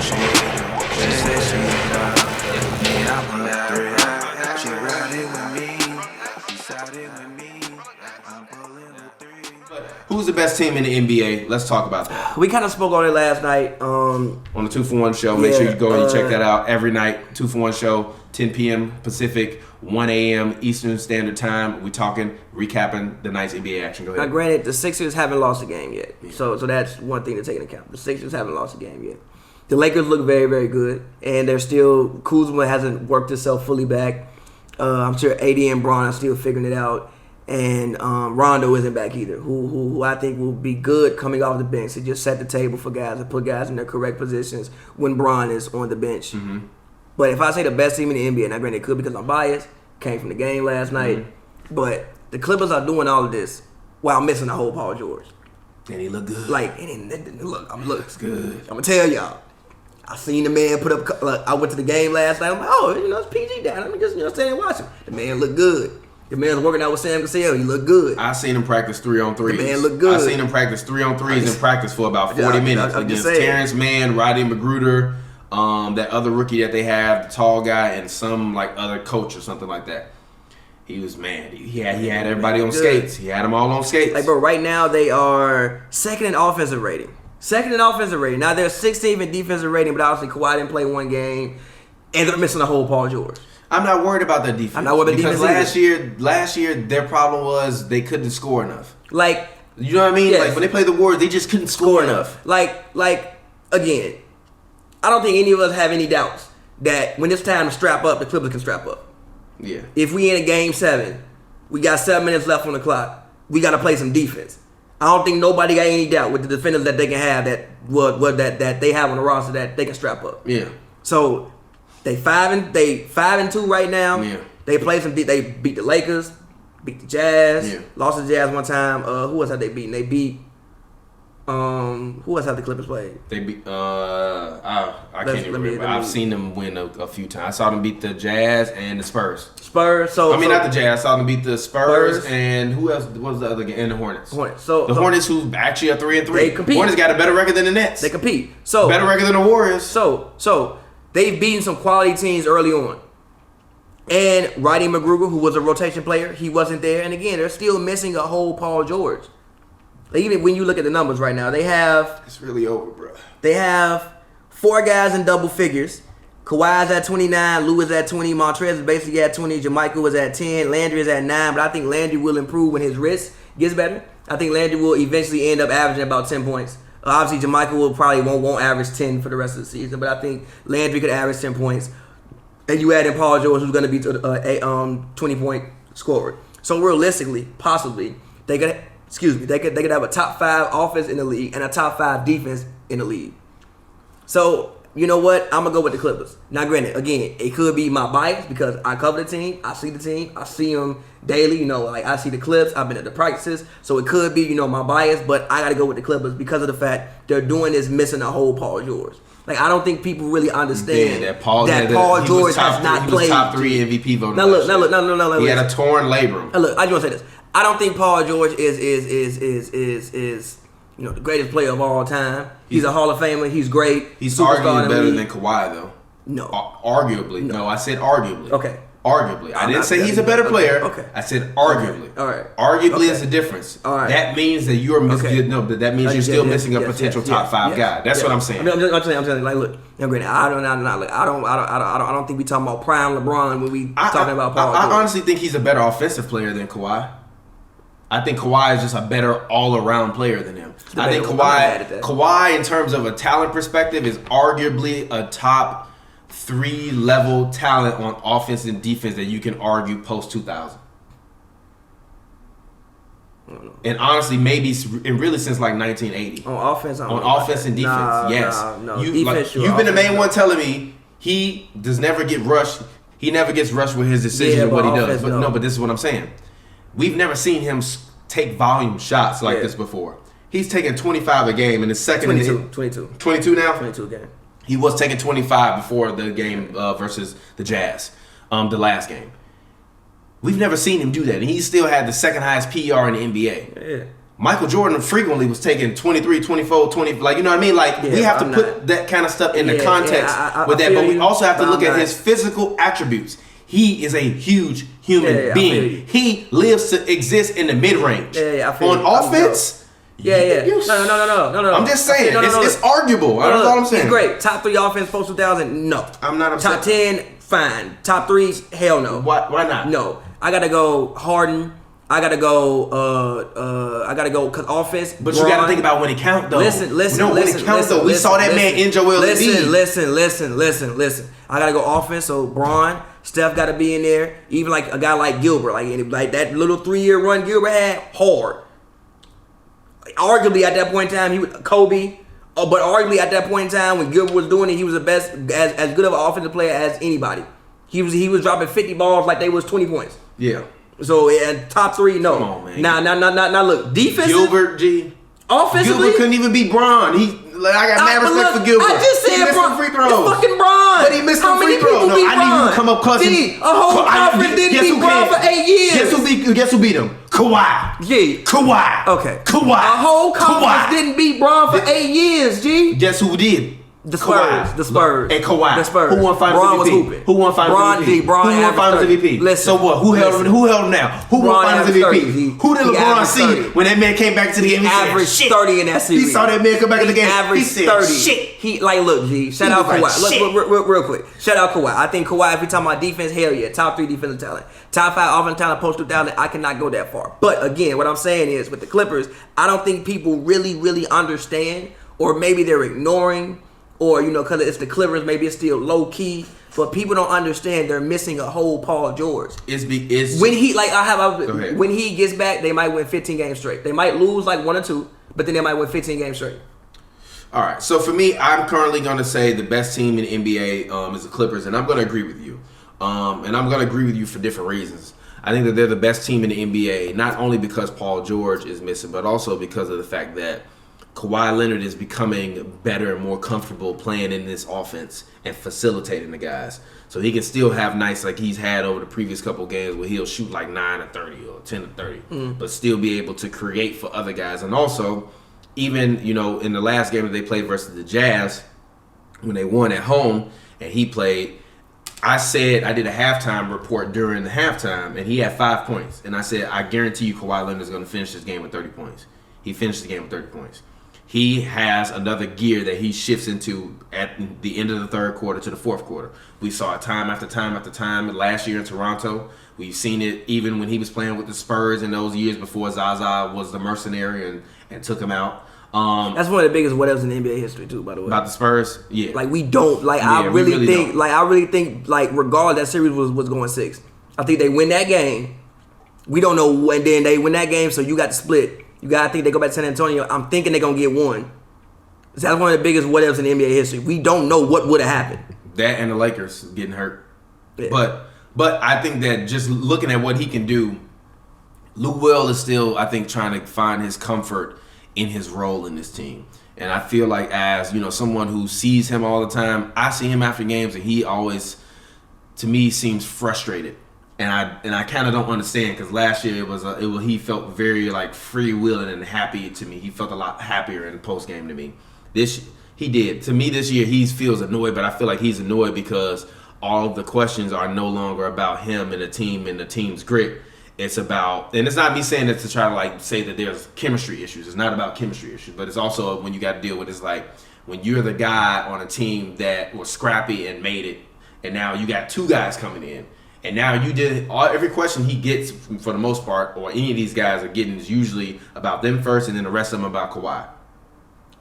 She said she in love. Me, I'm a three. She riding with me. She siding with me. I'm pulling the three. Who's the best team in the NBA? Let's talk about that. We kind of spoke on it last night. On the 2 for 1 show. Make sure you go and check that out every night. 2 for 1 show, 10 p.m. Pacific, 1 a.m. Eastern Standard Time. We talking, recapping the night's NBA action. Go ahead. Now, granted, the Sixers haven't lost a game yet, so that's one thing to take into account. The Sixers haven't lost a game yet. The Lakers look very, very good, and they're still Kuzma hasn't worked himself fully back. I'm sure AD and Bron are still figuring it out, and Rondo isn't back either. Who I think will be good coming off the bench to just set the table for guys and put guys in their correct positions when Bron is on the bench. Mm-hmm. But if I say the best team in the NBA, now granted it could because I'm biased, came from the game last night, but the Clippers are doing all of this while missing the whole Paul George. And he look good. Looks good. I'm gonna tell y'all. I seen the man put up. I went to the game last night. I'm like, it's PG down. Let me just stand and watch him. The man looked good. The man's working out with Sam Cassell. He looked good. I seen him practice 3-on-3s. The man looked good. I seen him practice 3-on-3s in practice for about 40 minutes against Terrence Mann, Rodney Magruder, that other rookie that they have, the tall guy, and some like other coach or something like that. He was mad. He had everybody on skates. He had them all on skates. Like, bro, right now they are second in offensive rating. Now they're 16th in defensive rating, but obviously Kawhi didn't play one game, and they're missing the whole Paul George. I'm not worried about their defense. I'm not worried about because defense last year their problem was they couldn't score enough. Like, you know what I mean? Yes. Like when they played the Warriors, they just couldn't score enough. Like again, I don't think any of us have any doubts that when it's time to strap up, the Clippers can strap up. Yeah. If we in a game 7, we got 7 minutes left on the clock. We got to play some defense. I don't think nobody got any doubt with the defenders that they can have that they have on the roster that they can strap up. Yeah. So they 5-2 right now. Yeah. They play some. They beat the Lakers, beat the Jazz. Yeah. Lost to the Jazz one time. Who else have they beaten? They beat. Who else have the Clippers played? They beat. I can't even remember. I've seen them win a few times. I saw them beat the Jazz and the Spurs. So not the Jazz. I saw them beat the Spurs and who else? What was the other game? And the Hornets. So the Hornets, who actually are 3-3. They compete. Hornets got a better record than the Nets. They compete. So better record than the Warriors. So they've beaten some quality teams early on. And Rodney Magruder, who was a rotation player, he wasn't there. And again, they're still missing a whole Paul George. Like, even when you look at the numbers right now, it's really over, bro. They have 4 guys in double figures. Kawhi's at 29, Lou is at 20, Montrez is basically at 20, Jermichael is at 10, Landry is at 9, but I think Landry will improve when his wrist gets better. I think Landry will eventually end up averaging about 10 points. Obviously, Jermichael will probably won't average 10 for the rest of the season, but I think Landry could average 10 points. And you add in Paul George, who's going to be a 20-point scorer. So realistically, possibly, they could have a top 5 offense in the league and a top 5 defense in the league. So, you know what? I'm going to go with the Clippers. Now, granted, again, it could be my bias because I cover the team. I see the team. I see them daily. Like I see the clips. I've been at the practices. So it could be, my bias, but I got to go with the Clippers because of the fact they're doing this missing a whole Paul George. Like, I don't think people really understand that Paul George has not played. He was top 3 MVP voter. Now look. He had a torn labrum. Now look, I just want to say this. I don't think Paul George is the greatest player of all time. He's a Hall of Famer. He's great. He's arguably better than Kawhi, though. No. Arguably. No, I said arguably. Okay. Arguably. I didn't say he's a better player. Okay. I said arguably. Okay. All right. Arguably is the difference. All right. That means that you're missing. No, that means you're still missing a potential top 5 guy. That's what I'm saying. I'm saying, like, look, I don't think we talking about prime LeBron when we talking about Paul George. I honestly think he's a better offensive player than Kawhi. I think Kawhi is just a better all-around player than him. I think Kawhi, in terms of a talent perspective, is arguably a top 3 level talent on offense and defense that you can argue post-2000. And honestly, maybe really since like 1980. On offense, and defense, yes. No, You've been the main one telling me he does never get rushed. He never gets rushed with his decisions and what he does. But this is what I'm saying. We've never seen him take volume shots like this before. He's taking 25 a game in the second. 22 now? 22 a game. He was taking 25 before the game versus the Jazz, the last game. We've never seen him do that. And he still had the second highest PR in the NBA. Yeah. Michael Jordan frequently was taking 23, 24, 20, like, you know what I mean? Like, we have to put that kind of stuff into context with that, but we also have to look at his physical attributes. He is a huge human being. He lives to exist in the mid-range. On offense... No. I'm just saying, it's arguable. That's all I'm saying. He's great. Top 3 offense post 2000, no. I'm not upset. Top 10, fine. Top 3, hell no. Why not? No. I gotta go Harden. I gotta go cause offense. But you gotta think about when it count though. Listen. We saw that man in Joel Embiid. Listen. I gotta go offense. So Bron, Steph gotta be in there. Even like a guy like Gilbert, like that little 3-year run Gilbert had, hard. Arguably at that point in time, he was Kobe. But arguably at that point in time when Gilbert was doing it, he was the best, as good of an offensive player as anybody. He was dropping 50 balls like they was 20 points. Yeah. So top 3, no. Come on, man. Nah. Look, defensive. Gilbert, G. Offensively, Gilbert couldn't even beat Bron. I got mad respect for Gilbert. I just said he missed Bron. Free throws. It's fucking Bron. But he missed some free throws. No, I need you to come up cussing. A whole conference didn't beat Bron for 8 years. Guess who beat him? Kawhi. Yeah. Kawhi. Okay. Kawhi. A whole conference didn't beat Bron for 8 years, G. Guess who did? The Spurs. And Kawhi. The Spurs. Who won Finals Bron MVP? was hooping. Who won Finals MVP? Bron who won Finals MVP? Listen. So what? Who held him now? Who won Finals MVP? Who did LeBron see when that man came back to the game? He averaged 30 in that series. He saw that man come back in the game. Averaged 30. Shit. He look, G. Shout out Kawhi. Look, real quick. Shout out Kawhi. I think Kawhi, if we talking about defense, hell yeah, top 3 defensive talent, top 5 offensive talent post 2000. I cannot go that far. But again, what I'm saying is with the Clippers, I don't think people really understand, or maybe they're ignoring. Or, because it's the Clippers, maybe it's still low key, but people don't understand they're missing a whole Paul George. When he when he gets back, they might win 15 games straight. They might lose like 1 or 2, but then they might win 15 games straight. All right. So for me, I'm currently going to say the best team in the NBA is the Clippers, and I'm going to agree with you. And I'm going to agree with you for different reasons. I think that they're the best team in the NBA, not only because Paul George is missing, but also because of the fact that Kawhi Leonard is becoming better and more comfortable playing in this offense and facilitating the guys. So he can still have nights like he's had over the previous couple games where he'll shoot like 9 or 30 or 10 or 30, but still be able to create for other guys. And also, even, in the last game that they played versus the Jazz, when they won at home and he played, I did a halftime report during the halftime, and he had 5 points. And I said, I guarantee you Kawhi Leonard is going to finish this game with 30 points. He finished the game with 30 points. He has another gear that he shifts into at the end of the third quarter to the fourth quarter. We saw it time after time after time last year in Toronto. We've seen it even when he was playing with the Spurs in those years before Zaza was the mercenary and took him out. That's one of the biggest what ifs in NBA history too, by the way. About the Spurs, yeah. Like we don't like. Yeah, I really think regardless, that series was going 6. I think they win that game. We don't know when. Then they win that game, so you got to split. You gotta think they go back to San Antonio. I'm thinking they're gonna get 1. That's one of the biggest what ifs in NBA history. We don't know what would have happened. That and the Lakers getting hurt. Yeah. But I think that just looking at what he can do, Lou Will is still, I think, trying to find his comfort in his role in this team. And I feel like as, someone who sees him all the time, I see him after games and he always, to me, seems frustrated. And I kind of don't understand because last year he felt very like freewheeling and happy to me. He felt a lot happier in the post game to me. He did. To me this year he feels annoyed, but I feel like he's annoyed because all of the questions are no longer about him and the team and the team's grit. It's about, and it's not me saying that to try to like say that there's chemistry issues. It's not about chemistry issues, but it's also when you got to deal with it's like when you're the guy on a team that was scrappy and made it, and now you got 2 guys coming in. And now every question he gets for the most part, or any of these guys are getting, is usually about them first, and then the rest of them about Kawhi.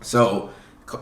So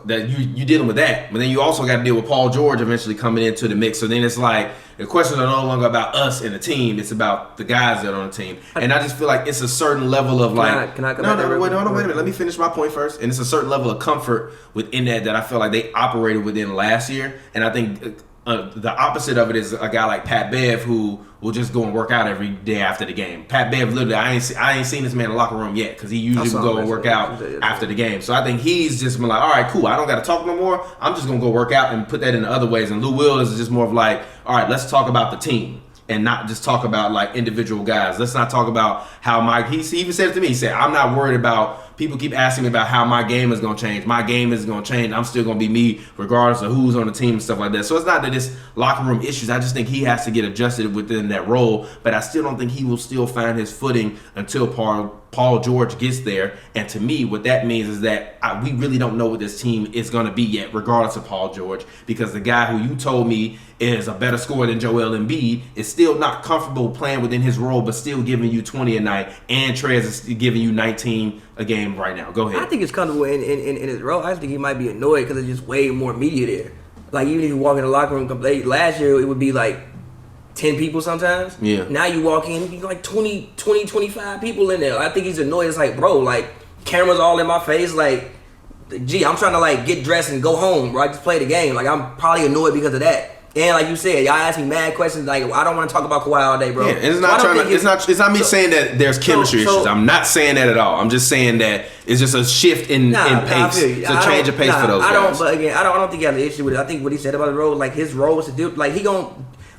that you dealing with that, but then you also got to deal with Paul George eventually coming into the mix. So then it's like the questions are no longer about us and the team; it's about the guys that are on the team. And I just feel like it's a certain level of like, can I come back? Wait a minute. Let me finish my point first. And it's a certain level of comfort within that I feel like they operated within last year, and I think. The opposite of it is a guy like Pat Bev who will just go and work out every day after the game. Pat Bev, literally, I ain't seen this man in the locker room yet because he usually will go and work out after the game. So I think he's just been like, all right, cool. I don't got to talk no more. I'm just gonna go work out and put that in other ways. And Lou Will is just more of like, all right, let's talk about the team. and not just talk about like individual guys. Let's not talk about how he even said it to me. He said, I'm not worried about, people keep asking me about how my game is going to change. My game is going to change. I'm still going to be me regardless of who's on the team and stuff like that. So it's not that it's locker room issues. I just think he has to get adjusted within that role, but I still don't think he will still find his footing until Paul George gets there. And to me, what that means is that we really don't know what this team is going to be yet, regardless of Paul George, because the guy who you told me is a better scorer than Joel Embiid is still not comfortable playing within his role, but still giving you 20 a night, and Trez is giving you 19 a game right now. Go ahead. I think it's comfortable in his role. I just think he might be annoyed because there's just way more media there. Like, even if you walk in the locker room, last year it would be like 10 people sometimes. Yeah. Now you walk in, you like 20, 25 people in there. I think he's annoyed. It's like, bro, like, cameras all in my face. Like, gee, I'm trying to like get dressed and go home, bro. I just play the game. Like, I'm probably annoyed because of that. And like you said, y'all ask me mad questions. Like, I don't want to talk about Kawhi all day, bro. Yeah, it's not me saying that there's chemistry issues. I'm not saying that at all. I'm just saying that it's just a shift in pace. It's a change of pace for those guys. But again, I don't think he has an issue with it. I think what he said about the role, like his role is to do, like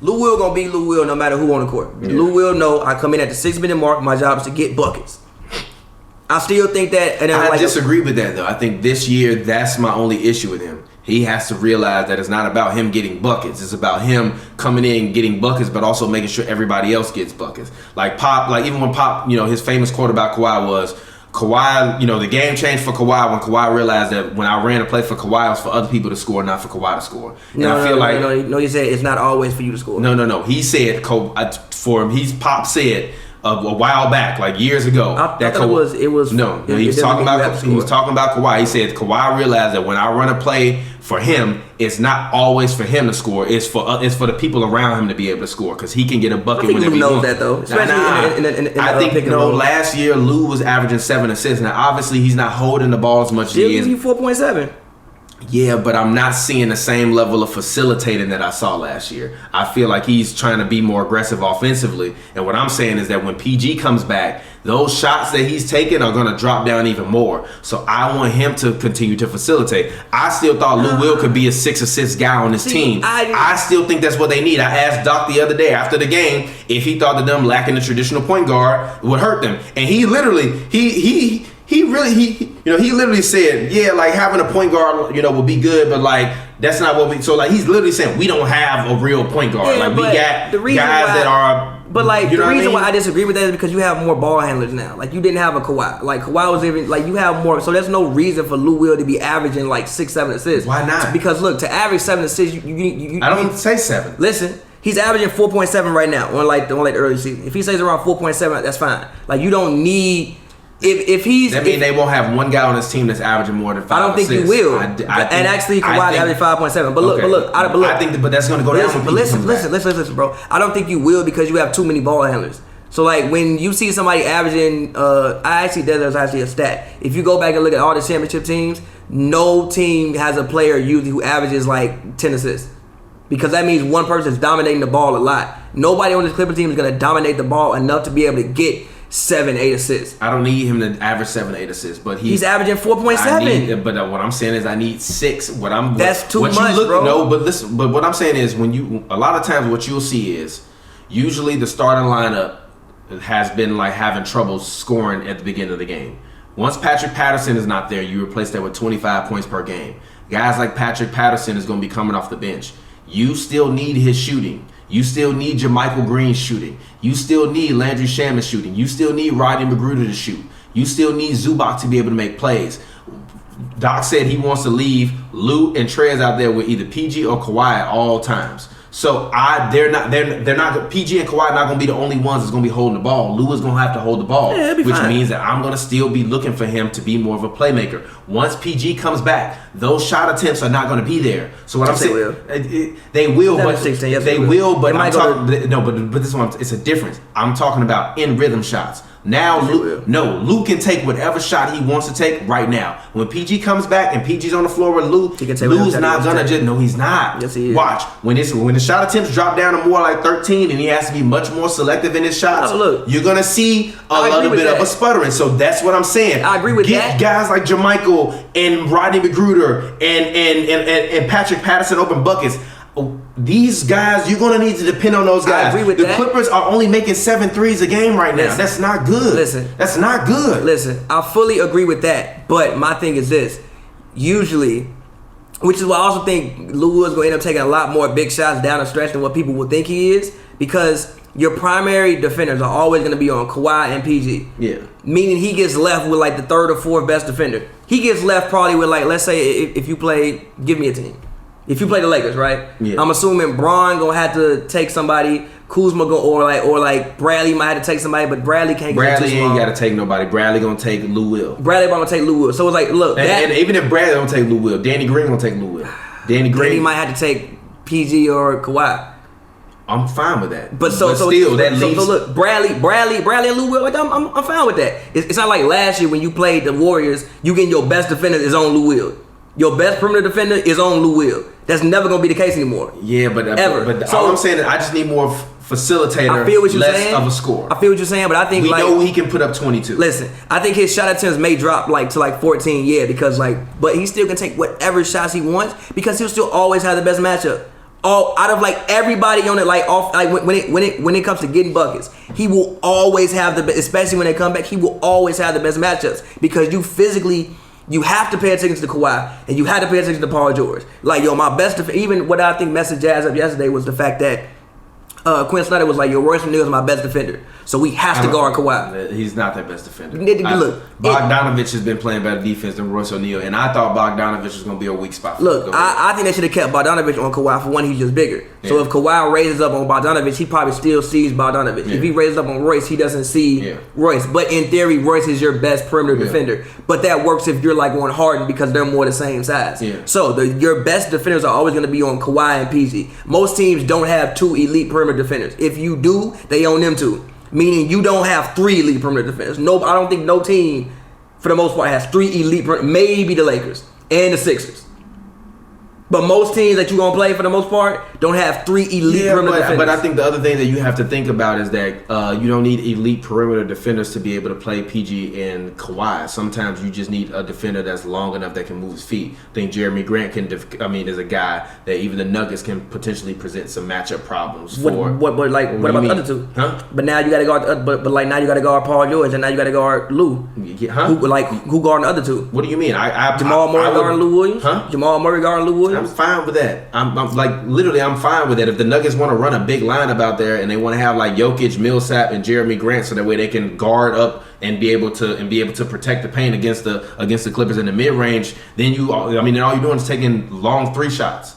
Lou Will gonna be Lou Will no matter who on the court. Yeah. Lou Will know I come in at the 6-minute mark. My job is to get buckets. I still think that. And I disagree with that though. I think this year that's my only issue with him. He has to realize that it's not about him getting buckets. It's about him coming in, getting buckets, but also making sure everybody else gets buckets. Like Pop, like even when Pop, his famous quote about Kawhi was, Kawhi, the game changed for Kawhi when Kawhi realized that when I ran a play for Kawhi, it was for other people to score, not for Kawhi to score. No, he said it's not always for you to score. No. He said, Pop said, a while back, like years ago, he was talking about Kawhi. He said Kawhi realized that when I run a play for him, it's not always for him to score. It's for the people around him to be able to score because he can get a bucket whenever he wants. That though, especially I think last year Lou was averaging 7 assists. Now obviously he's not holding the ball as much as he is. 4.7. Yeah, but I'm not seeing the same level of facilitating that I saw last year. I feel like he's trying to be more aggressive offensively. And what I'm saying is that when PG comes back, those shots that he's taking are going to drop down even more. So I want him to continue to facilitate. I still thought Lou Will could be a 6-assist guy on this team. I still think that's what they need. I asked Doc the other day after the game if he thought that them lacking the traditional point guard would hurt them. And he literally, he literally said, yeah, like having a point guard, would be good, but like that's not what so like he's literally saying we don't have a real point guard. Yeah, like we got guys that are. But like the reason why I disagree with that is because you have more ball handlers now. Like you didn't have a Kawhi. Like Kawhi was even like you have more. So there's no reason for Lou Will to be averaging like 6-7 assists. Why not? Because look, to average 7 assists, you I don't say 7. Listen. He's averaging 4.7 right now on like the early season. If he stays around 4.7, that's fine. Like you don't need. If they won't have one guy on this team that's averaging more than 5 assists. I don't think you will. And actually, Kawhi averaging 5.7. But that's going to go down. But listen, bro. I don't think you will because you have too many ball handlers. So like when you see somebody averaging, there's actually a stat. If you go back and look at all the championship teams, no team has a player usually who averages like 10 assists. Because that means one person is dominating the ball a lot. Nobody on this Clipper team is going to dominate the ball enough to be able to get 7-8 assists. I don't need him to average 7-8 assists, but he's averaging 4.7. But what I'm saying is I need 6. That's too much, bro. No, but listen. But what I'm saying is a lot of times what you'll see is usually the starting lineup has been like having trouble scoring at the beginning of the game. Once Patrick Patterson is not there, you replace that with 25 points per game. Guys like Patrick Patterson is going to be coming off the bench. You still need his shooting. You still need JaMychal Green shooting. You still need Landry Shamet shooting. You still need Rodney McGruder to shoot. You still need Zubac to be able to make plays. Doc said he wants to leave Lou and Trez out there with either PG or Kawhi at all times. So they're not PG and Kawhi are not going to be the only ones that's going to be holding the ball. Lou is going to have to hold the ball, which means that I'm going to still be looking for him to be more of a playmaker. Once PG comes back, those shot attempts are not going to be there. So what I'm saying, they will, but they will. But I'm talking but this one, it's a difference. I'm talking about in rhythm shots. Now, Lou can take whatever shot he wants to take right now. When PG comes back and PG's on the floor with Lou's not gonna just. No, he's not. Yes, he is. Watch when the shot attempts drop down to more like 13, and he has to be much more selective in his shots. You're gonna see a little bit of a sputtering. So that's what I'm saying. I agree with that. Get guys like JaMychal and Rodney McGruder and Patrick Patterson open buckets. these guys, you're gonna need to depend on those guys. I agree with the that. Clippers are only making 7 threes a game right now. Listen. That's not good. Listen. That's not good. Listen, I fully agree with that. But my thing is this: usually, which is why I also think Lou Will's gonna end up taking a lot more big shots down the stretch than what people would think he is, because your primary defenders are always gonna be on Kawhi and PG. Yeah. Meaning he gets left with like the third or fourth best defender. He gets left probably with like, let's say if you play, give me a team. If you play the Lakers, right? Yeah. I'm assuming Braun gonna have to take somebody. Kuzma or like Bradley might have to take somebody, but Bradley can't. Bradley ain't got to take nobody. Bradley gonna take Lou Will. Bradley gonna take Lou Will. So it's like, look, And even if Bradley don't take Lou Will, Danny Green gonna take Lou Will. Danny Green, he might have to take PG or Kawhi. I'm fine with that. But still, that leaves. So look, Bradley, and Lou Will. Like I'm fine with that. It's not like last year when you played the Warriors, you getting your best defender is on Lou Will. Your best perimeter defender is on Lou Will. That's never gonna be the case anymore. Yeah, but ever. But So- all I'm saying is I just need more facilitator, I feel what you're less saying. of a score. I feel what you're saying, but I think We like, know he can put up 22. Listen, I think his shot attempts may drop like to like 14, yeah, because like, but he still can take whatever shots he wants because he'll still always have the best matchup. All out of like everybody on it, like off, like when it comes to getting buckets, he will always have the best, especially when they come back. He will always have the best matchups because you have to pay attention to Kawhi and you have to pay attention to Paul George. Like, yo, my best, even what I think messed Jazz up yesterday was the fact that Quinn Snyder was like, yo, Royce O'Neal is my best defender, so we have to guard Kawhi. He's not their best defender. Look, Bogdanovich has been playing better defense than Royce O'Neal, and I thought Bogdanovich was going to be a weak spot. Look, I think they should have kept Bogdanovich on Kawhi. For one, he's just bigger. Yeah. So if Kawhi raises up on Bogdanovich, he probably still sees Bogdanovich. Yeah. If he raises up on Royce, he doesn't see Royce. But in theory, Royce is your best perimeter defender. But that works if you're like on Harden because they're more the same size. Yeah. So your best defenders are always going to be on Kawhi and PG. Most teams don't have 2 elite perimeter defenders. If you do, they own them too. Meaning you don't have 3 elite perimeter defenders. No, I don't think no team, for the most part, has 3 elite perimeter. Maybe the Lakers and the Sixers. But most teams that you're going to play, for the most part, don't have 3 elite perimeter defenders. But I think the other thing that you have to think about is that you don't need elite perimeter defenders to be able to play PG and Kawhi. Sometimes you just need a defender that's long enough that can move his feet. I think Jeremy Grant is a guy that even the Nuggets can potentially present some matchup problems for. What about the other two? Huh? But now you got to guard. But like now you got to guard Paul George, and now you got to guard Lou. Huh? Who guarding the other two? What do you mean? Jamal Murray guarding Lou Williams? Huh? Jamal Murray guarding Lou Williams? I'm fine with that. I'm like literally I'm fine with that. If the Nuggets want to run a big lineup out there and they want to have like Jokic, Millsap, and Jeremy Grant, so that way they can guard up and be able to protect the paint against the Clippers in the mid range, then all you're doing is taking long 3 shots.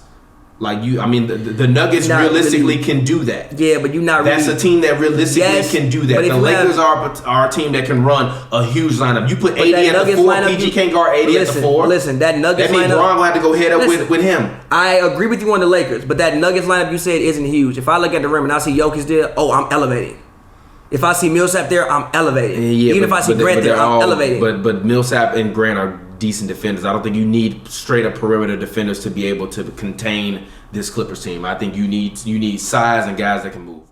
Like the Nuggets realistically can do that. Yeah, but you're not. That's a team that realistically can do that. The Lakers are a team that can run a huge lineup. You put 80 at the 4, PG can't guard 80 at the 4. Listen, that Nuggets lineup. That means Braun will have to go head up with him. I agree with you on the Lakers, but that Nuggets lineup you said isn't huge. If I look at the rim and I see Jokic there, I'm elevating. If I see Millsap there, I'm elevating. Yeah, Even if I see Grant there, I'm elevating. But Millsap and Grant are decent defenders. I don't think you need straight up perimeter defenders to be able to contain this Clippers team. I think you need size and guys that can move.